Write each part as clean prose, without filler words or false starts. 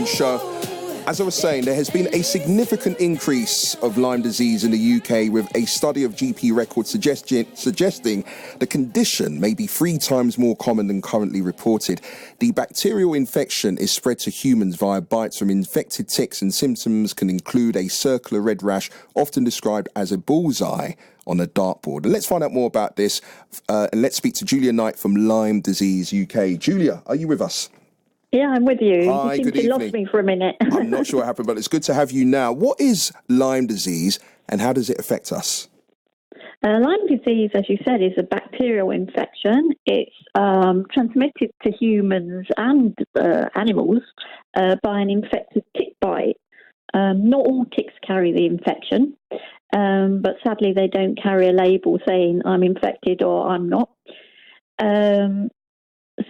show. As I was saying, there has been a significant increase of Lyme disease in the UK, with a study of GP records suggesting the condition may be 3 times more common than currently reported. The bacterial infection is spread to humans via bites from infected ticks, and symptoms can include a circular red rash, often described as a bullseye on a dartboard. And let's find out more about this, and let's speak to Julia Knight from Lyme Disease UK. Julia, are you with us? Yeah, I'm with you. Hi, you seem good to evening. lost me for a minute. I'm not sure what happened, but it's good to have you now. What is Lyme disease and how does it affect us? Lyme disease, as you said, is a bacterial infection. It's transmitted to humans and animals by an infected tick bite. Not all ticks carry the infection, but sadly they don't carry a label saying I'm infected or I'm not.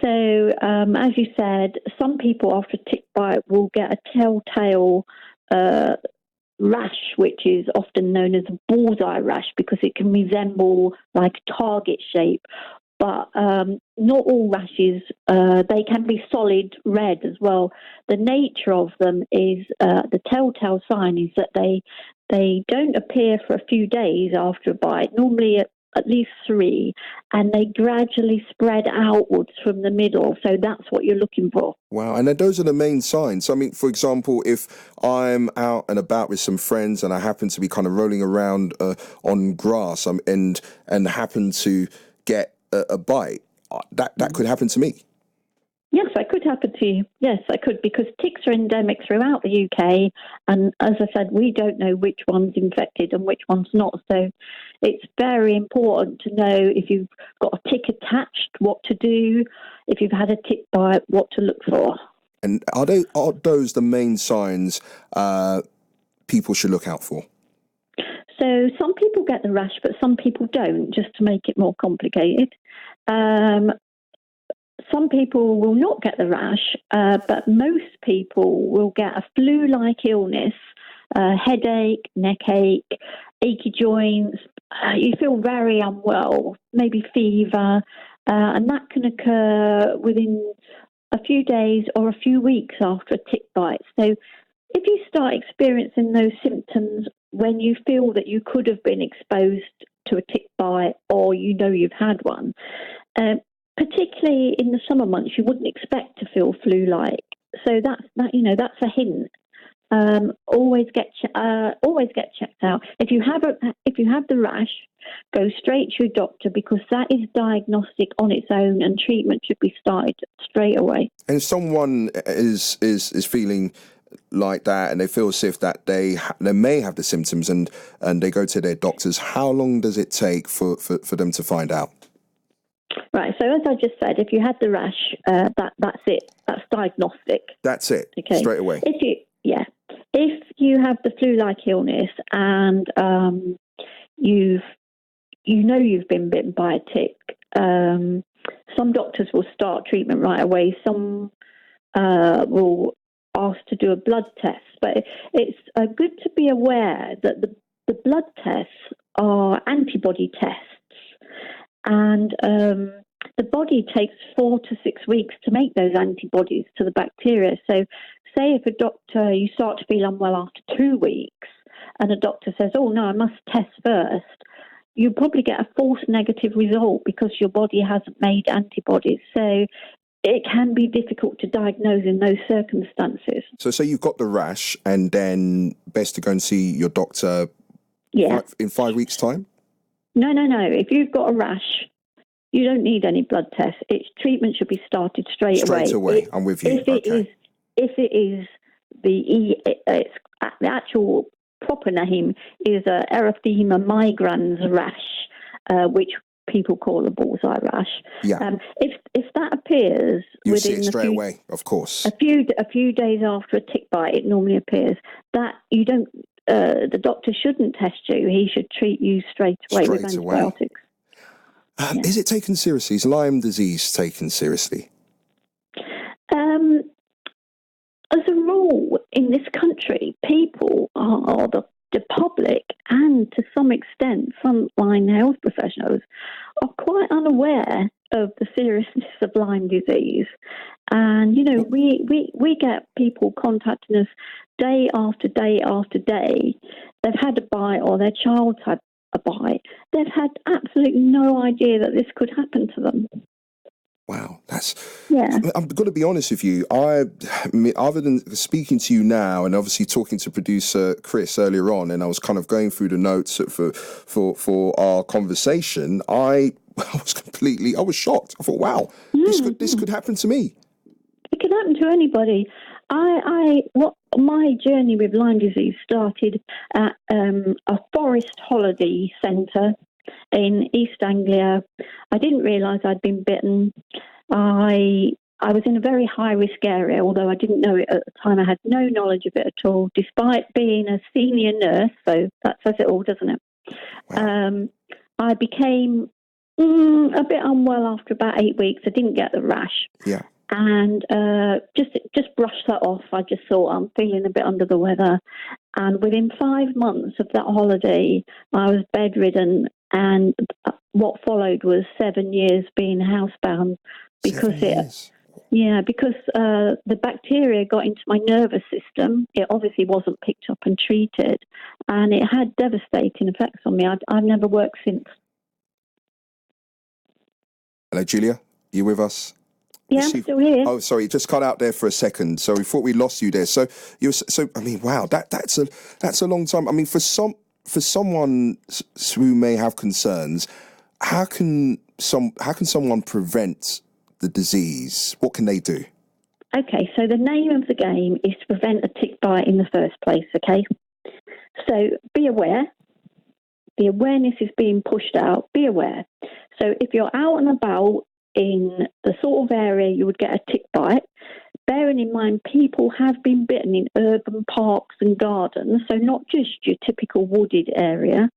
So, as you said, some people after a tick bite will get a telltale rash, which is often known as a bullseye rash because it can resemble like a target shape. But not all rashes, they can be solid red as well. The nature of them is, the telltale sign is that they don't appear for a few days after a bite, normally at least 3, and they gradually spread outwards from the middle. So that's what you're looking for. Wow, and those are the main signs. I mean, for example, if I'm out and about with some friends and I happen to be kind of rolling around on grass and happen to get a bite, that could happen to me. Yes, that could happen to you. Yes, I could, because ticks are endemic throughout the UK. And as I said, we don't know which one's infected and which one's not. So it's very important to know if you've got a tick attached, what to do. If you've had a tick bite, what to look for. And are those the main signs people should look out for? So some people get the rash, but some people don't, just to make it more complicated. Some people will not get the rash, but most people will get a flu-like illness, headache, neck ache, achy joints. You feel very unwell, maybe fever, and that can occur within a few days or a few weeks after a tick bite. So if you start experiencing those symptoms when you feel that you could have been exposed to a tick bite or you know you've had one, particularly in the summer months, you wouldn't expect to feel flu-like. So that's a hint. Always get checked out. If you have the rash, go straight to your doctor, because that is diagnostic on its own, and treatment should be started straight away. And if someone is feeling like that and they feel as if that they may have the symptoms and they go to their doctors, how long does it take for them to find out? Right, so as I just said, if you had the rash, that's it. That's diagnostic. That's it, okay. Straight away. If you have the flu-like illness and you've been bitten by a tick, some doctors will start treatment right away. Some will ask to do a blood test, but it's good to be aware that the blood tests are antibody tests. And the body takes 4 to 6 weeks to make those antibodies to the bacteria. So say if you start to feel unwell after 2 weeks and a doctor says, oh, no, I must test first, you probably get a false negative result because your body hasn't made antibodies. So it can be difficult to diagnose in those circumstances. So say you've got the rash and then best to go and see your doctor in 5 weeks' time? No. If you've got a rash, you don't need any blood tests. Treatment should be started straight away. Straight away, I'm with you. If it is the actual proper name is erythema migrans rash, which people call a bullseye rash. Yeah. If that appears within straight away, of course. A few days after a tick bite, it normally appears. That you don't. The doctor shouldn't test you. He should treat you straight away with antibiotics. Is it taken seriously? Is Lyme disease taken seriously? As a rule, in this country, people are the public, and to some extent, frontline health professionals are quite unaware of the seriousness of Lyme disease. And, we get people contacting us day after day after day. They've had a bite or their child's had a bite. They've had absolutely no idea that this could happen to them. Wow, Yeah. I'm going to be honest with you. I mean, other than speaking to you now, and obviously talking to producer Chris earlier on, and I was kind of going through the notes for our conversation. I was shocked. I thought, wow, this could happen to me. It could happen to anybody. My journey with Lyme disease started at a forest holiday centre in East Anglia. I didn't realise I'd been bitten. I was in a very high risk area, although I didn't know it at the time. I had no knowledge of it at all, despite being a senior nurse. So that says it all, doesn't it? Wow. I became a bit unwell after about 8 weeks. I didn't get the rash. Yeah. And just brushed that off. I just thought, I'm feeling a bit under the weather. And within 5 months of that holiday, I was bedridden. And what followed was 7 years being housebound because because the bacteria got into my nervous system. It obviously wasn't picked up and treated, and it had devastating effects on me. I've never worked since. Hello, Julia. You with us? Yeah, I'm still here. Oh, sorry, it just cut out there for a second. So we thought we lost you there. So I mean, wow, that's a long time. I mean, for someone who may have concerns, how can someone prevent the disease? What can they do? Okay, so the name of the game is to prevent a tick bite in the first place. Okay, so be aware. The awareness is being pushed out. Be aware. So if you're out and about in the sort of area you would get a tick bite, bearing in mind people have been bitten in urban parks and gardens, so not just your typical wooded area.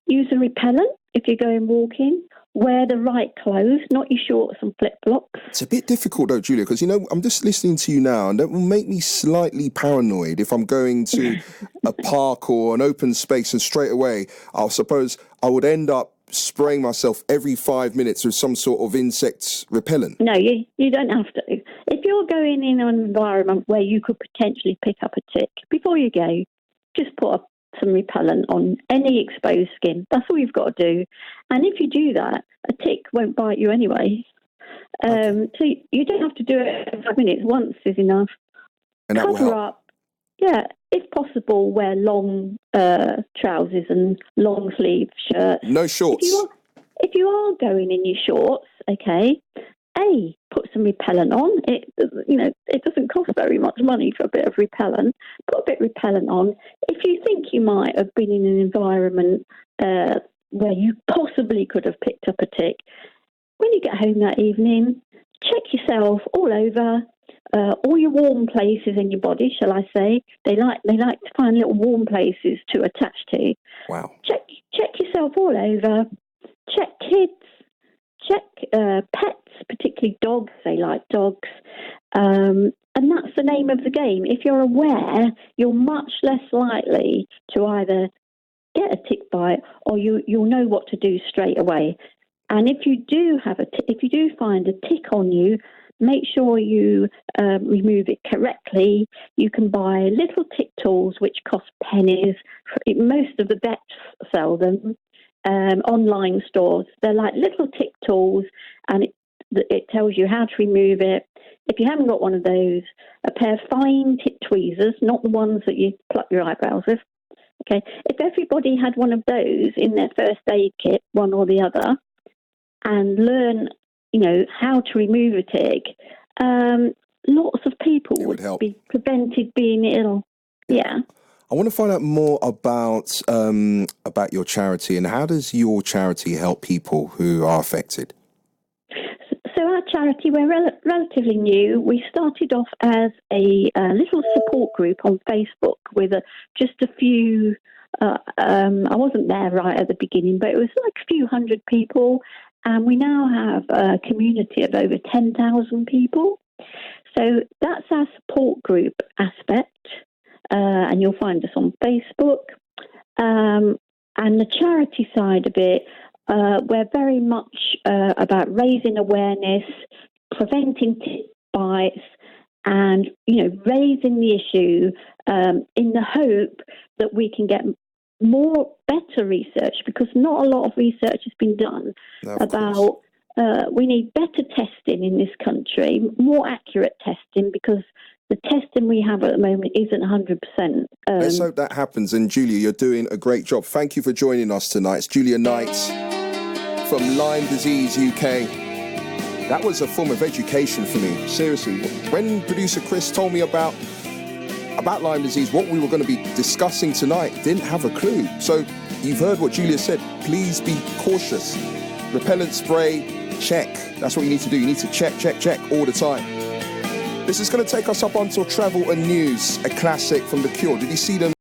Use a repellent if you're going walking. Wear the right clothes, not your shorts and flip-flops. It's a bit difficult though, Julia, because, I'm just listening to you now, and that will make me slightly paranoid if I'm going to a park or an open space, and straight away, I suppose I would end up spraying myself every 5 minutes with some sort of insect repellent. No, you don't have to. If you're going in an environment where you could potentially pick up a tick, before you go, just put some repellent on any exposed skin. That's all you've got to do. And if you do that, a tick won't bite you anyway. Okay. So you don't have to do it every 5 minutes. Once is enough. And that Cover up. Yeah, if possible, wear long trousers and long sleeve shirts. No shorts. If you are going in your shorts, okay, put some repellent on. It doesn't cost very much money for a bit of repellent. Put a bit of repellent on. If you think you might have been in an environment where you possibly could have picked up a tick, when you get home that evening, check yourself all over. All your warm places in your body, shall I say? They like to find little warm places to attach to. Wow. Check yourself all over. Check kids. Check pets, particularly dogs. They like dogs. And that's the name of the game. If you're aware, you're much less likely to either get a tick bite or you'll know what to do straight away. And if you do find a tick on you, make sure you remove it correctly. You can buy little tick tools which cost pennies. Most of the vets sell them. Online stores. They're like little tick tools, and it tells you how to remove it. If you haven't got one of those, a pair of fine tick tweezers, not the ones that you pluck your eyebrows with. Okay, if everybody had one of those in their first aid kit, one or the other, and learn, how to remove a tick, lots of people would be prevented being ill. Yeah. I want to find out more about your charity, and how does your charity help people who are affected? So our charity, we're relatively new. We started off as a little support group on Facebook with just a few. I wasn't there right at the beginning, but it was like a few hundred people, and we now have a community of over 10,000 people. So that's our support group aspect. And you'll find us on Facebook. And the charity side of it, we're very much about raising awareness, preventing tick bites, and raising the issue in the hope that we can get better research, because not a lot of research has been done about. We need better testing in this country, more accurate testing, because the testing we have at the moment isn't 100%. Let's hope that happens. And Julia, you're doing a great job. Thank you for joining us tonight. It's Julia Knight from Lyme Disease UK. That was a form of education for me. Seriously, when producer Chris told me about Lyme disease, what we were going to be discussing tonight, didn't have a clue. So you've heard what Julia said. Please be cautious. Repellent spray, check. That's what you need to do. You need to check all the time. This is going to take us up onto travel and news, a classic from The Cure. Did you see them?